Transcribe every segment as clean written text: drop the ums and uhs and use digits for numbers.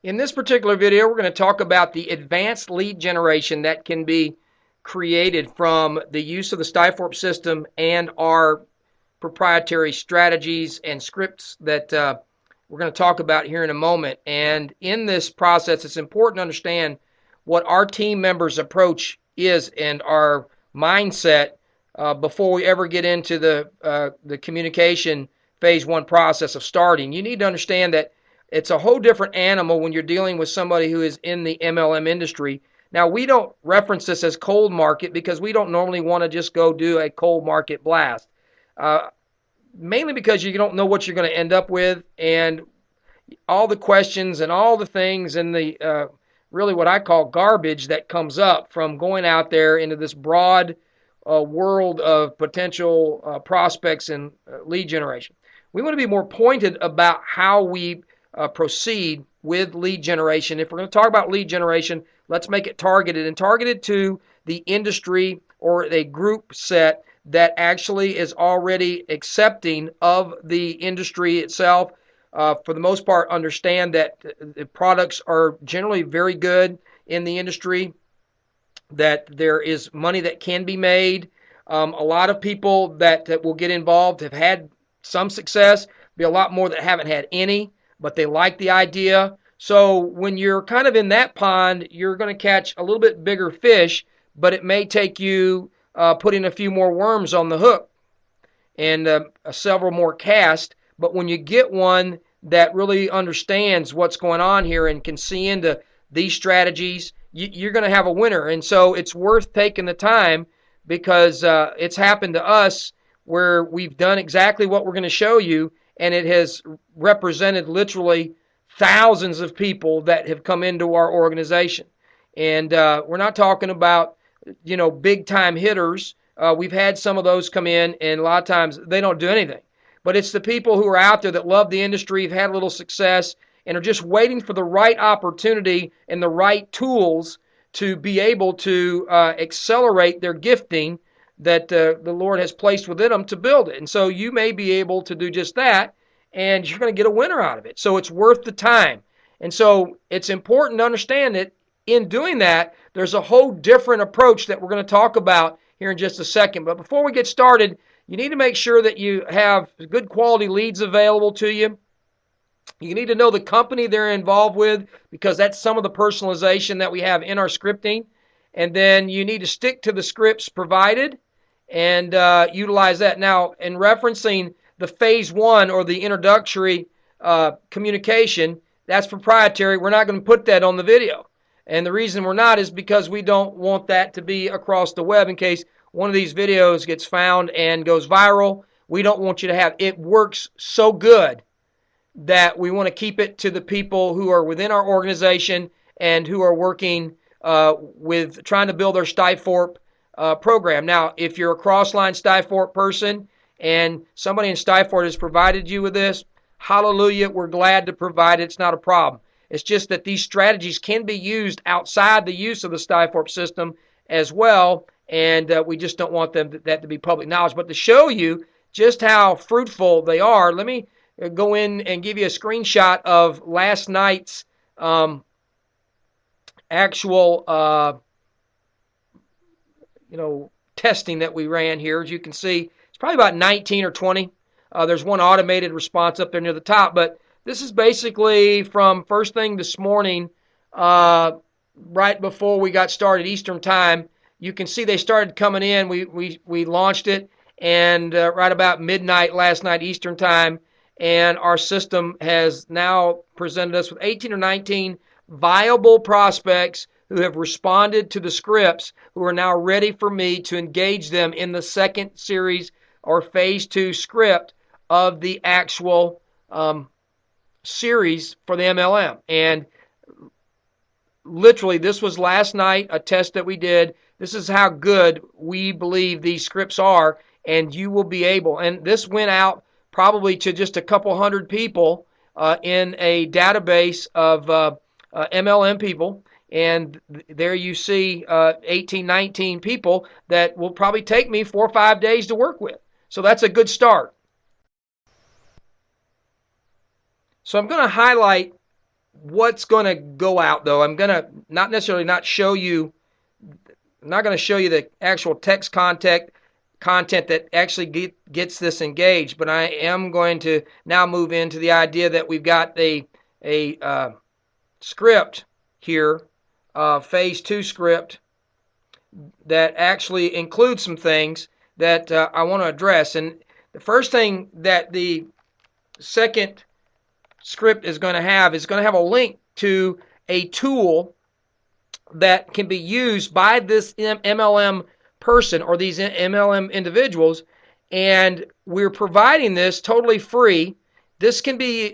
In this particular video, we're going to talk about the advanced lead generation that can be created from the use of the Skyforp system and our proprietary strategies and scripts that we're going to talk about here in a moment. And in this process, it's important to understand what our team members' approach is and our mindset before we ever get into the communication phase one process of starting. You need to understand that it's a whole different animal when you're dealing with somebody who is in the MLM industry. Now, we don't reference this as cold market because we don't normally want to just go do a cold market blast. Mainly because you don't know what you're going to end up with, and all the questions and all the things and the really what I call garbage that comes up from going out there into this broad world of potential prospects and lead generation. We want to be more pointed about how we proceed with lead generation. If we're going to talk about lead generation, let's make it targeted and targeted to the industry or a group set that actually is already accepting of the industry itself. For the most part, understand that the products are generally very good in the industry, that there is money that can be made. A lot of people that will get involved have had some success, be a lot more that haven't had any, but they like the idea. So when you're kind of in that pond, you're going to catch a little bit bigger fish, but it may take you putting a few more worms on the hook and several more casts. But when you get one that really understands what's going on here and can see into these strategies, you're going to have a winner. And so it's worth taking the time because it's happened to us where we've done exactly what we're going to show you, and it has represented literally thousands of people that have come into our organization. And we're not talking about, big time hitters. We've had some of those come in, and a lot of times they don't do anything. But it's the people who are out there that love the industry, have had a little success, and are just waiting for the right opportunity and the right tools to be able to accelerate their gifting that the Lord has placed within them to build it. And so you may be able to do just that, and you're going to get a winner out of it. So it's worth the time. And so it's important to understand that in doing that, there's a whole different approach that we're going to talk about here in just a second. But before we get started, you need to make sure that you have good quality leads available to you. You need to know the company they're involved with because that's some of the personalization that we have in our scripting. And then you need to stick to the scripts provided and utilize that. Now, in referencing the phase one or the introductory communication, that's proprietary. We're not going to put that on the video. And the reason we're not is because we don't want that to be across the web in case one of these videos gets found and goes viral. We don't want you to have it. Works so good that we want to keep it to the people who are within our organization and who are working with trying to build their Skyforp program. Now, if you're a cross-line Skyforp person and somebody in Skyforp has provided you with this, hallelujah, we're glad to provide it. It's not a problem. It's just that these strategies can be used outside the use of the Skyforp system as well, and we just don't want that to be public knowledge. But to show you just how fruitful they are, let me go in and give you a screenshot of last night's actual testing that we ran here. As you can see, it's probably about 19 or 20. There's one automated response up there near the top, but this is basically from first thing this morning, right before we got started Eastern time. You can see they started coming in. We launched it, and right about midnight last night Eastern time, and our system has now presented us with 18 or 19 viable prospects who have responded to the scripts, who are now ready for me to engage them in the second series or phase two script of the actual series for the MLM. And literally, this was last night, a test that we did. This is how good we believe these scripts are, and you will be able, and this went out probably to just a couple hundred people in a database of MLM people, and there you see 18, 19 people that will probably take me 4 or 5 days to work with. So that's a good start. So I'm going to highlight what's going to go out, though. I'm going to not necessarily not show you, I'm not going to show you the actual text content that actually gets this engaged, but I am going to now move into the idea that we've got a script here, phase 2 script, that actually includes some things that I want to address. And the first thing that the second script is going to have a link to a tool that can be used by this MLM person or these MLM individuals, and we're providing this totally free. This can be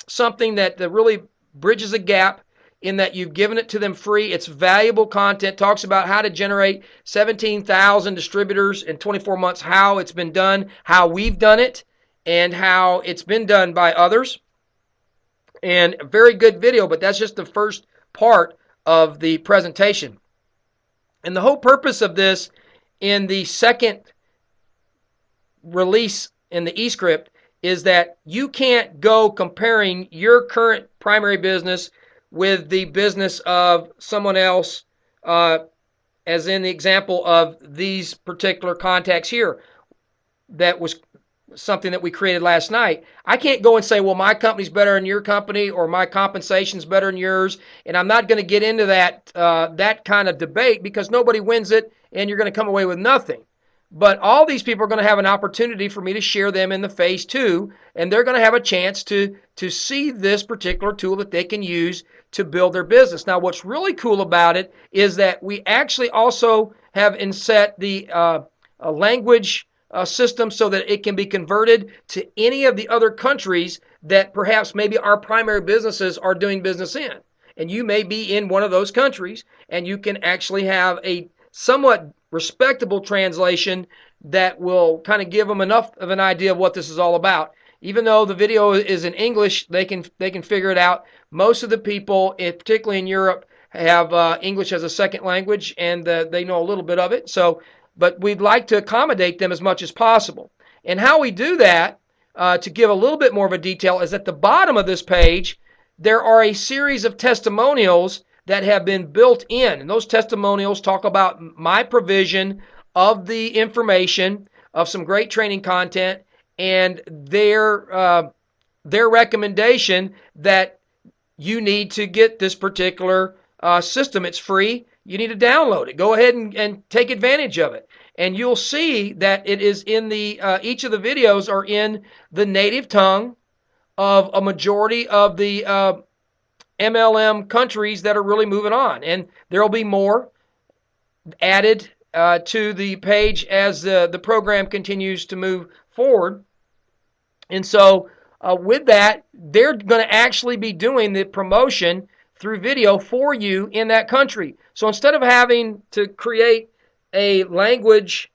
something that really bridges a gap in that you've given it to them free. It's valuable content, talks about how to generate 17,000 distributors in 24 months, how it's been done, how we've done it, and how it's been done by others. And a very good video, but that's just the first part of the presentation. And the whole purpose of this in the second release in the eScript is that you can't go comparing your current primary business with the business of someone else, as in the example of these particular contacts here. That was something that we created last night. I can't go and say, well, my company's better than your company, or my compensation's better than yours, and I'm not going to get into that kind of debate, because nobody wins it, and you're going to come away with nothing. But all these people are going to have an opportunity for me to share them in the phase 2, and they're going to have a chance to see this particular tool that they can use to build their business. Now, what's really cool about it is that we actually also have inset the language system so that it can be converted to any of the other countries that perhaps maybe our primary businesses are doing business in. And you may be in one of those countries, and you can actually have a somewhat respectable translation that will kind of give them enough of an idea of what this is all about. Even though the video is in English, they can figure it out. Most of the people, particularly in Europe, have English as a second language, and they know a little bit of it. But we'd like to accommodate them as much as possible. And how we do that, to give a little bit more of a detail, is at the bottom of this page, there are a series of testimonials that have been built in. And those testimonials talk about my provision of the information, of some great training content, and their recommendation that you need to get this particular system. It's free. You need to download it. Go ahead and take advantage of it. And you'll see that it is in the, each of the videos are in the native tongue of a majority of the MLM countries that are really moving on. And there will be more added to the page as the program continues to move forward. And so with that, they're going to actually be doing the promotion through video for you in that country. So instead of having to create a language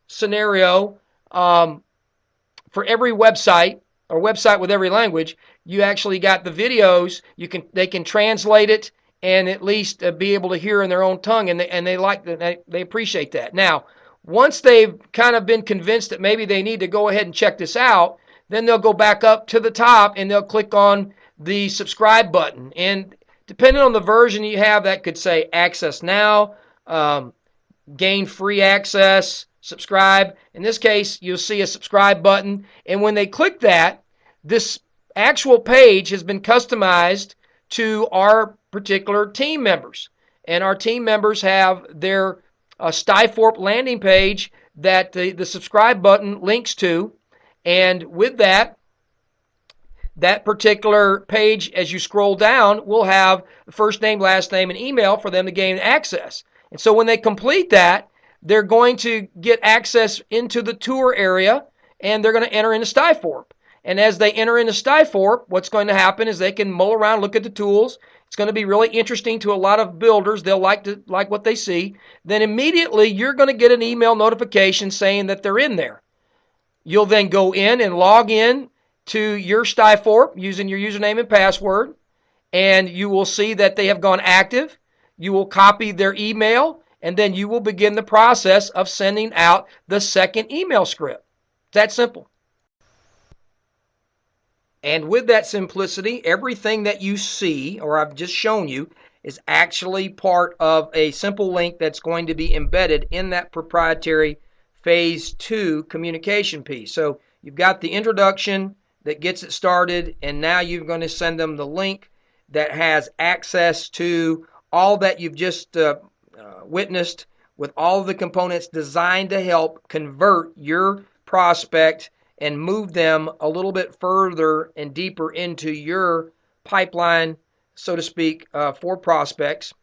scenario for every website, or website with every language, you actually got the videos. They can translate it and at least be able to hear in their own tongue, and they like that. They appreciate that. Now, once they've kind of been convinced that maybe they need to go ahead and check this out, then they'll go back up to the top and they'll click on the subscribe button. And depending on the version you have, that could say access now, gain free access, subscribe. In this case, you'll see a subscribe button. And when they click that, this actual page has been customized to our particular team members. And our team members have their Skyforp landing page that the subscribe button links to. And with that particular page, as you scroll down, will have the first name, last name, and email for them to gain access. And so when they complete that, they're going to get access into the tour area, and they're going to enter into Skyforp. And as they enter into Skyforp, what's going to happen is they can mull around, look at the tools. It's going to be really interesting to a lot of builders. They'll like what they see. Then immediately you're going to get an email notification saying that they're in there. You'll then go in and log in to your Skyforp using your username and password, and you will see that they have gone active. You will copy their email, and then you will begin the process of sending out the second email script. It's that simple. And with that simplicity, everything that you see or I've just shown you is actually part of a simple link that's going to be embedded in that proprietary phase 2 communication piece. So you've got the introduction that gets it started, and now you're going to send them the link that has access to all that you've just witnessed, with all of the components designed to help convert your prospect and move them a little bit further and deeper into your pipeline, so to speak, for prospects,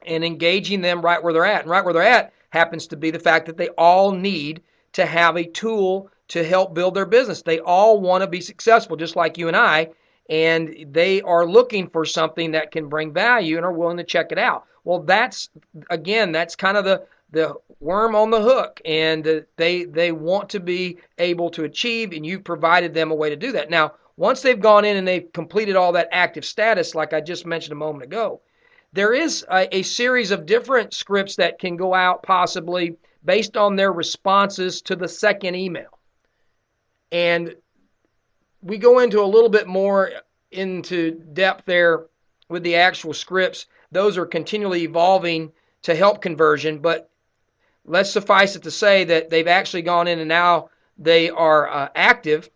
and engaging them right where they're at. And right where they're at happens to be the fact that they all need to have a tool to help build their business. They all want to be successful, just like you and I, and they are looking for something that can bring value and are willing to check it out. Well, that's kind of the worm on the hook, and they want to be able to achieve, and you've provided them a way to do that. Now, once they've gone in and they've completed all that active status, like I just mentioned a moment ago, there is a series of different scripts that can go out possibly based on their responses to the second email. And we go into a little bit more into depth there with the actual scripts. Those are continually evolving to help conversion, but let's suffice it to say that they've actually gone in and now they are active,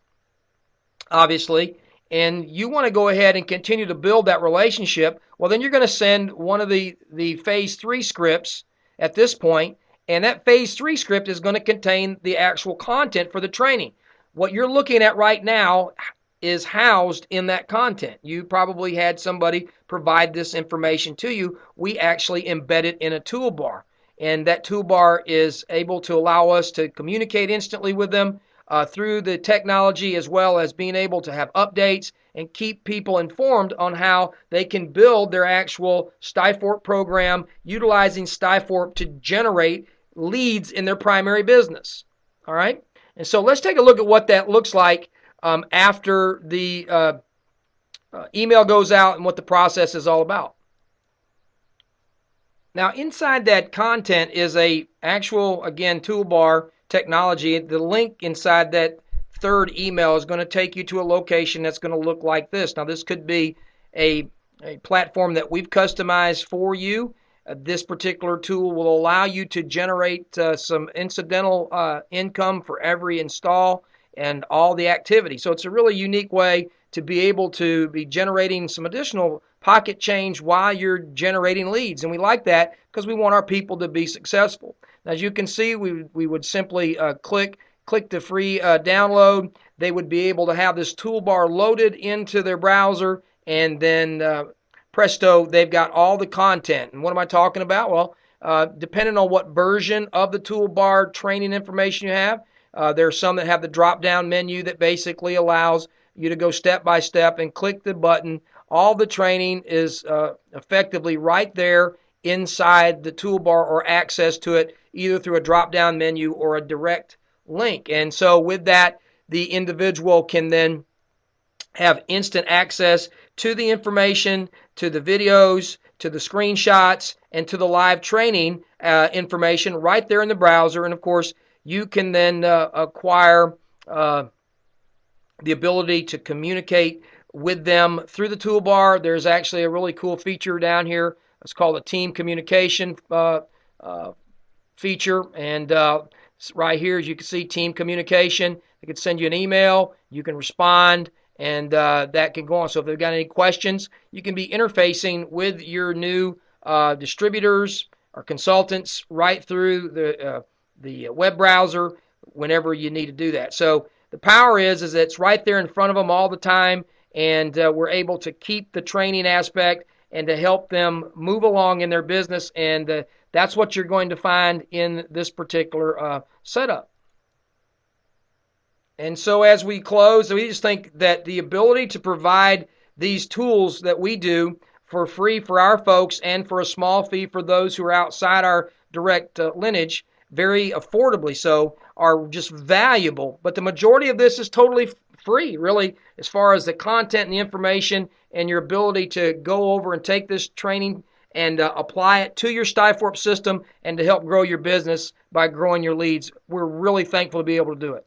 obviously, and you want to go ahead and continue to build that relationship. Well, then you're going to send one of the phase 3 scripts at this point, and that phase 3 script is going to contain the actual content for the training. What you're looking at right now is housed in that content. You probably had somebody provide this information to you. We actually embed it in a toolbar, and that toolbar is able to allow us to communicate instantly with them through the technology, as well as being able to have updates and keep people informed on how they can build their actual Stifort program utilizing Stifort to generate leads in their primary business. All right? And so let's take a look at what that looks like after the email goes out and what the process is all about. Now, inside that content is a actual, again, toolbar technology. The link inside that third email is going to take you to a location that's going to look like this. Now, this could be a platform that we've customized for you. This particular tool will allow you to generate some incidental income for every install and all the activity. So it's a really unique way to be able to be generating some additional pocket change while you're generating leads. And we like that because we want our people to be successful. Now, as you can see, we would simply click the free download. They would be able to have this toolbar loaded into their browser, and then presto, they've got all the content. And what am I talking about? Well, depending on what version of the toolbar training information you have, there are some that have the drop-down menu that basically allows you to go step by step and click the button. All the training is effectively right there inside the toolbar, or access to it either through a drop-down menu or a direct link. And so with that, the individual can then have instant access to the information, to the videos, to the screenshots, and to the live training information right there in the browser. And of course, you can then acquire the ability to communicate with them through the toolbar. There's actually a really cool feature down here. It's called a team communication feature. And right here, as you can see, team communication. They can send you an email. You can respond, and that can go on. So if they've got any questions, you can be interfacing with your new distributors or consultants right through the web browser whenever you need to do that. So the power is that it's right there in front of them all the time, and we're able to keep the training aspect and to help them move along in their business, and that's what you're going to find in this particular setup. And so as we close, we just think that the ability to provide these tools that we do for free for our folks and for a small fee for those who are outside our direct lineage, very affordably so, are just valuable. But the majority of this is totally free, really, as far as the content and the information and your ability to go over and take this training and apply it to your Stifort system and to help grow your business by growing your leads. We're really thankful to be able to do it.